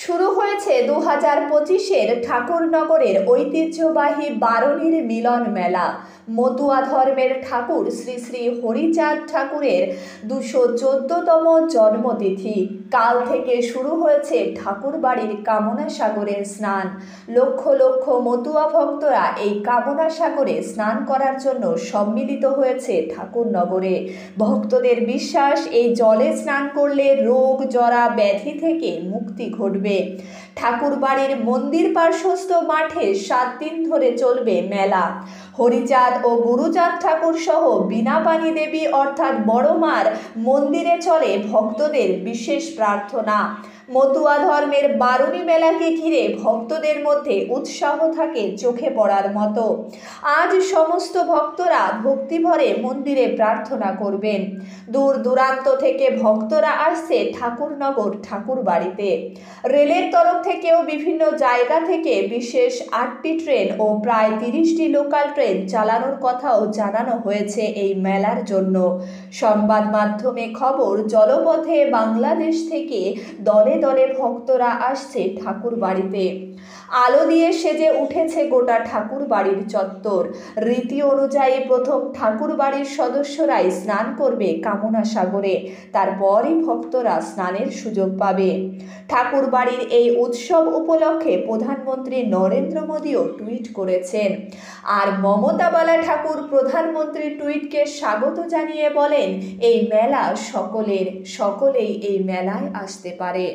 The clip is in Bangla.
শুরু হয়েছে 2025-এর ঠাকুরনগরের ঐতিহ্যবাহী বারুণীর মিলন মেলা। মতুয়া ধর্মের ঠাকুর শ্রী শ্রী হরিচাঁদ ঠাকুরের 214তম জন্মতিথি। কাল থেকে শুরু হয়েছে ঠাকুরবাড়ির কামনা সাগরের স্নান। লক্ষ লক্ষ মতুয়া ভক্তরা এই কামনা সাগরে স্নান করার জন্য সম্মিলিত হয়েছে ঠাকুরনগরে। ভক্তদের বিশ্বাস, এই জলে স্নান করলে রোগ জরা ব্যাধি থেকে মুক্তি ঘটবে। ঠাকুরবাড়ির মন্দির পার্শ্বস্থ মাঠে 7 দিন ধরে চলবে মেলা। হরিচাঁদ ও গুরুচাঁদ ঠাকুর সহ বীণাপাণি দেবী অর্থাৎ বড় মার মন্দিরে চলে ভক্তদের বিশেষ প্রার্থনা। মতুয়া ধর্মের বারুণী মেলাকে ঘিরে ভক্তদের মধ্যে উৎসাহ থাকে চোখে পড়ার মতো। আজ সমস্ত ভক্তরা ভক্তিভরে মন্দিরে প্রার্থনা করবেন। দূর দূরান্ত থেকে ভক্তরা আসছে ঠাকুরনগর ঠাকুরবাড়িতে। রেলের তরফ থেকেও বিভিন্ন জায়গা থেকে বিশেষ 8টি ট্রেন ও প্রায় 30টি লোকাল ট্রেন চালানোর কথাও জানানো হয়েছে এই মেলার জন্য। সংবাদ মাধ্যমে খবর, জলপথে বাংলাদেশ থেকে দলে দলে ভক্তরা আসছে ঠাকুরবাড়িতে। আলো দিয়ে সেজে উঠেছে গোটা ঠাকুরবাড়ির চত্বর। রীতি অনুযায়ী প্রথম ঠাকুরবাড়ির সদস্যরাই স্নান করবে কামনা সাগরে, তারপরই ভক্তরা স্নানের সুযোগ পাবে। ঠাকুরবাড়ির এই উৎসব উপলক্ষে প্রধানমন্ত্রী নরেন্দ্র মোদীও টুইট করেছেন। আর মমতা বালা ঠাকুর প্রধানমন্ত্রীর টুইটকে স্বাগত জানিয়ে বলেন, এই মেলা সকলের, সকলেই এই মেলায় আসতে পারে।